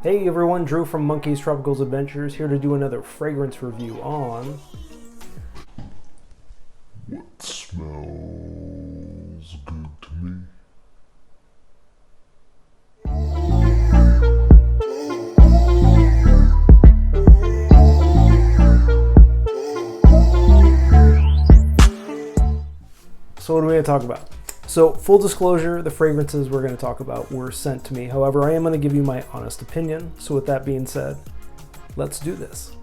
Hey everyone, Drew from Monkey's Tropicals Adventures here to do another fragrance review on what smells good to me. So what are we going to talk about? So full disclosure, the fragrances we're going to talk about were sent to me. However, I am going to give you my honest opinion. So with that being said, let's do this.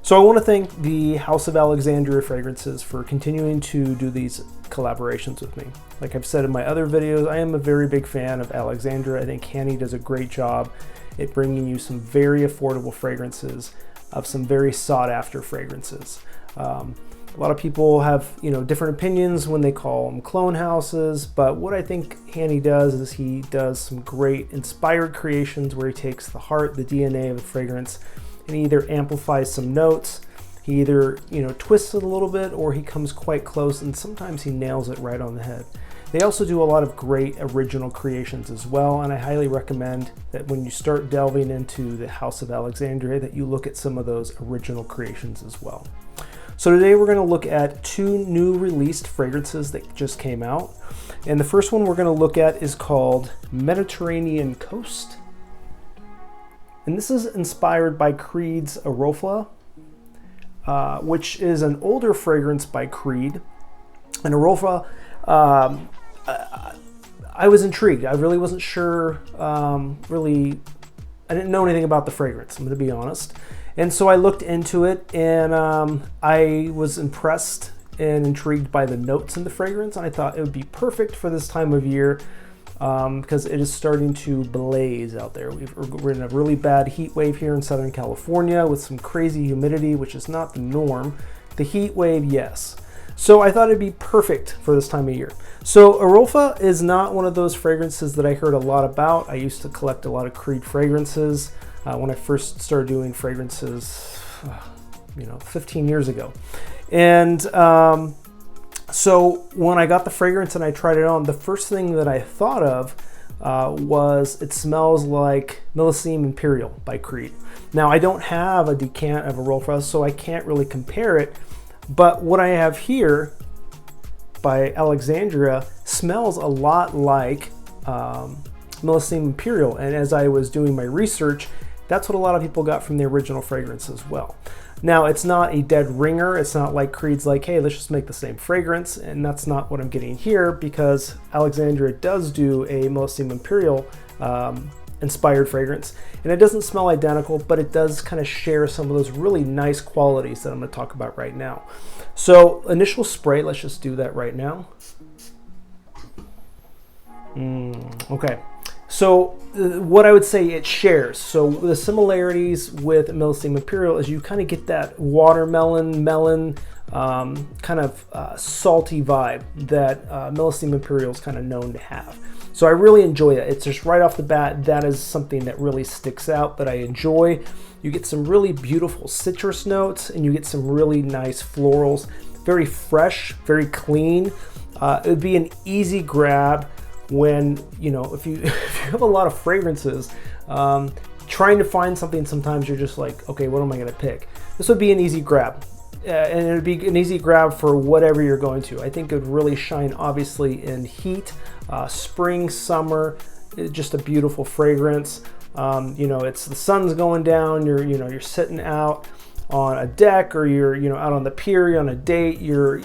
So I want to thank the House of Alexandria Fragrances for continuing to do these collaborations with me. Like I've said in my other videos, I am a very big fan of Alexandria. I think Hanny does a great job at bringing you some very affordable fragrances of some very sought after fragrances. A lot of people have, different opinions when they call them clone houses, but what I think Hanny does is he does some great inspired creations where he takes the heart, the DNA of the fragrance, and he either amplifies some notes, he either, twists it a little bit, or he comes quite close, and sometimes he nails it right on the head. They also do a lot of great original creations as well, and I highly recommend that when you start delving into the House of Alexandria that you look at some of those original creations as well. So today we're going to look at two new released fragrances that just came out. And the first one we're going to look at is called Mediterrano Coast. And this is inspired by Creed's Erolfa, which is an older fragrance by Creed. And Erolfa, I was intrigued. I really wasn't sure, I didn't know anything about the fragrance, I'm going to be honest. And so I looked into it, and I was impressed and intrigued by the notes in the fragrance. And I thought it would be perfect for this time of year because it is starting to blaze out there. We're in a really bad heat wave here in Southern California with some crazy humidity, which is not the norm. The heat wave, yes. So I thought it'd be perfect for this time of year. So Erolfa is not one of those fragrances that I heard a lot about. I used to collect a lot of Creed fragrances. When I first started doing fragrances, 15 years ago. And so when I got the fragrance and I tried it on, the first thing that I thought of was it smells like Millesime Imperial by Creed. Now I don't have a decant of Erolfa, so I can't really compare it, but what I have here by Alexandria smells a lot like Millesime Imperial, and as I was doing my research, that's what a lot of people got from the original fragrance as well. Now, it's not a dead ringer. It's not like Creed's like, hey, let's just make the same fragrance. And that's not what I'm getting here because Alexandria does do a Millesime Imperial inspired fragrance. And it doesn't smell identical, but it does kind of share some of those really nice qualities that I'm going to talk about right now. So initial spray, let's just do that right now. Okay. So what I would say it shares. So the similarities with Millesime Imperial is you kind of get that watermelon, melon, kind of salty vibe that Millesime Imperial is kind of known to have. So I really enjoy it. It's just right off the bat, that is something that really sticks out that I enjoy. You get some really beautiful citrus notes and you get some really nice florals. Very fresh, very clean. It would be an easy grab when, if you have a lot of fragrances, trying to find something, sometimes you're just like, okay, what am I going to pick? This would be an easy grab. And it would be an easy grab for whatever you're going to. I think it would really shine, obviously, in heat, spring, summer, just a beautiful fragrance. It's the sun's going down, you're sitting out on a deck, or you're, out on the pier, you're on a date, you're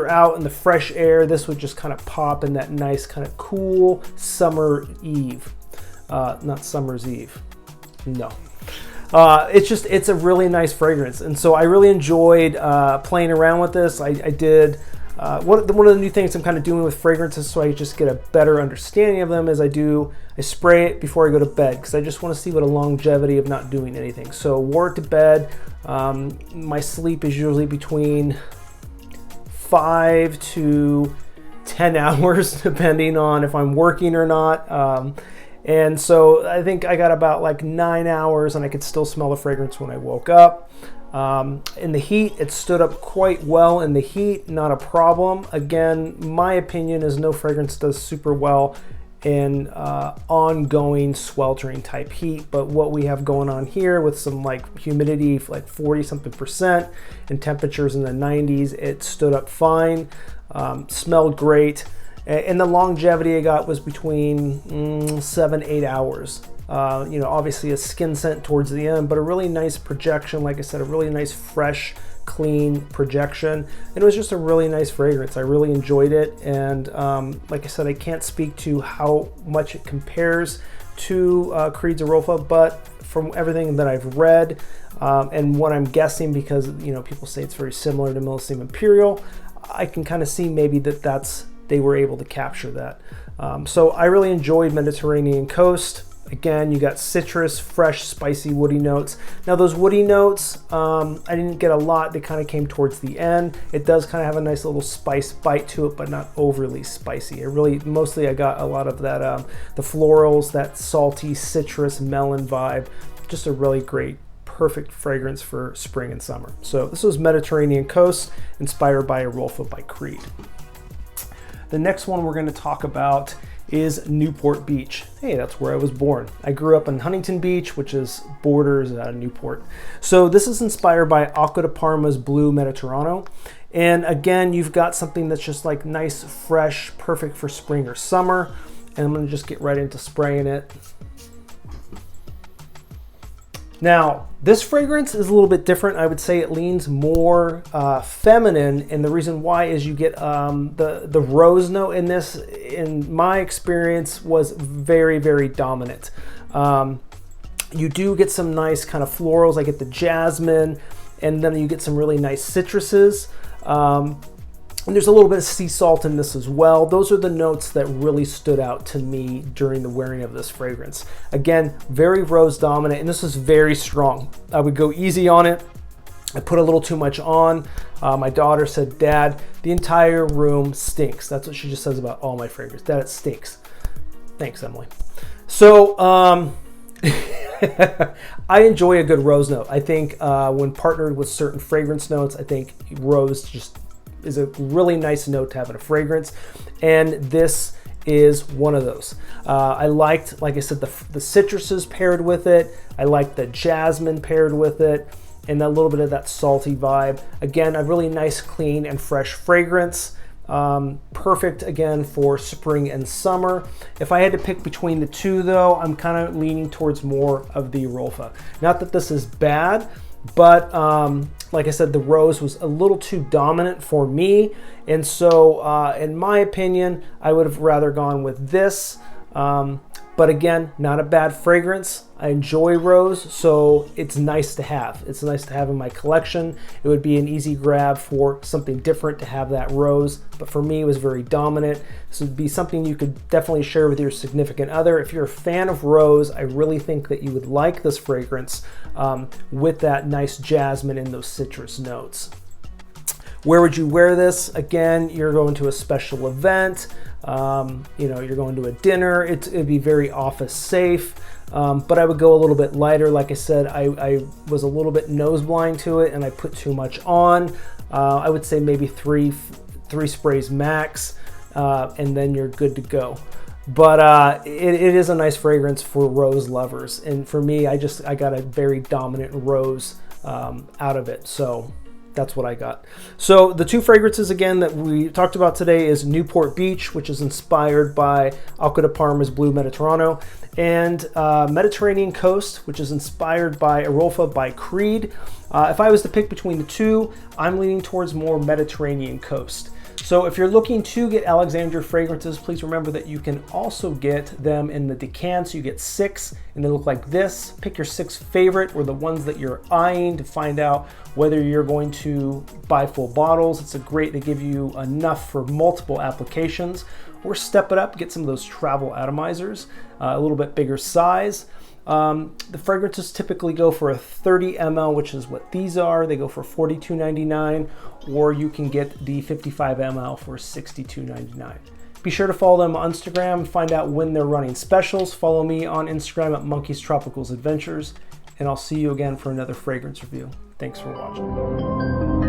out in the fresh air. This would just kind of pop in that nice kind of cool summer eve. Not summer's eve. No. It's a really nice fragrance. And so I really enjoyed playing around with this. I did, one of the new things I'm kind of doing with fragrances so I just get a better understanding of them is I spray it before I go to bed because I just want to see what a longevity of not doing anything. So wore it to bed. My sleep is usually between 5 to 10 hours depending on if I'm working or not. And so I think I got about like 9 hours and I could still smell the fragrance when I woke up. In the heat, it stood up quite well in the heat, not a problem. Again, my opinion is no fragrance does super well in ongoing sweltering type heat. But what we have going on here with some like humidity, like 40 something percent, and temperatures in the 90s, it stood up fine, smelled great. And the longevity I got was between 7-8 hours. You know, obviously a skin scent towards the end, but a really nice projection. Like I said, a really nice, fresh, clean projection. And it was just a really nice fragrance. I really enjoyed it. And like I said, I can't speak to how much it compares to Creed's Erolfa, but from everything that I've read and what I'm guessing, because, you know, people say it's very similar to Millesime Imperial, I can kind of see maybe they were able to capture that. So I really enjoyed Mediterranean Coast. Again, you got citrus, fresh, spicy, woody notes. Now those woody notes, I didn't get a lot. They kind of came towards the end. It does kind of have a nice little spice bite to it, but not overly spicy. Mostly I got a lot of that, the florals, that salty citrus melon vibe. Just a really great, perfect fragrance for spring and summer. So this was Mediterranean Coast, inspired by Erolfa by Creed. The next one we're going to talk about is Newport Beach. Hey, that's where I was born. I grew up in Huntington Beach, which is borders Newport. So this is inspired by Acqua de Parma's Blue Mediterrano. And again, you've got something that's just like nice, fresh, perfect for spring or summer. And I'm gonna just get right into spraying it. Now, this fragrance is a little bit different. I would say it leans more feminine, and the reason why is you get the rose note in this, in my experience, was very, very dominant. You do get some nice kind of florals. I get the jasmine, and then you get some really nice citruses. And there's a little bit of sea salt in this as well. Those are the notes that really stood out to me during the wearing of this fragrance. Again, very rose dominant, and this is very strong. I would go easy on it. I put a little too much on. My daughter said, "Dad, the entire room stinks." That's what she just says about all my fragrances. Dad, it stinks. Thanks, Emily. So, I enjoy a good rose note. I think when partnered with certain fragrance notes, I think rose just is a really nice note to have in a fragrance, and this is one of those. I liked, like I said, the citruses paired with it. I liked the jasmine paired with it, and a little bit of that salty vibe. Again, a really nice, clean, and fresh fragrance. Perfect, again, for spring and summer. If I had to pick between the two, though, I'm kind of leaning towards more of the Erolfa. Not that this is bad, but like I said, the rose was a little too dominant for me, and so in my opinion, I would have rather gone with this. But again, not a bad fragrance. I enjoy rose, so it's nice to have. It's nice to have in my collection. It would be an easy grab for something different to have that rose, but for me, it was very dominant. This would be something you could definitely share with your significant other. If you're a fan of rose, I really think that you would like this fragrance with that nice jasmine and those citrus notes. Where would you wear this? Again, you're going to a special event, you know, you're going to a dinner. It'd be very office safe, but I would go a little bit lighter. Like I said, I was a little bit nose blind to it, and I put too much on. I would say maybe three sprays max, and then you're good to go. But it is a nice fragrance for rose lovers, and for me, I got a very dominant rose out of it. So that's what I got. So the two fragrances again that we talked about today is Newport Beach, which is inspired by Acqua de Parma's Blue Mediterrano, and Mediterranean Coast, which is inspired by Erolfa by Creed. If I was to pick between the two, I'm leaning towards more Mediterranean Coast. So if you're looking to get Alexandria fragrances, please remember that you can also get them in the decants. You get 6 and they look like this. Pick your 6 favorite or the ones that you're eyeing to find out whether you're going to buy full bottles. It's a great to give you enough for multiple applications, or step it up, get some of those travel atomizers, a little bit bigger size. The fragrances typically go for a 30 ml, which is what these are. They go for $42.99, or you can get the 55 ml for $62.99. Be sure to follow them on Instagram and find out when they're running specials. Follow me on Instagram at Monkeys Tropicals Adventures, and I'll see you again for another fragrance review. Thanks for watching.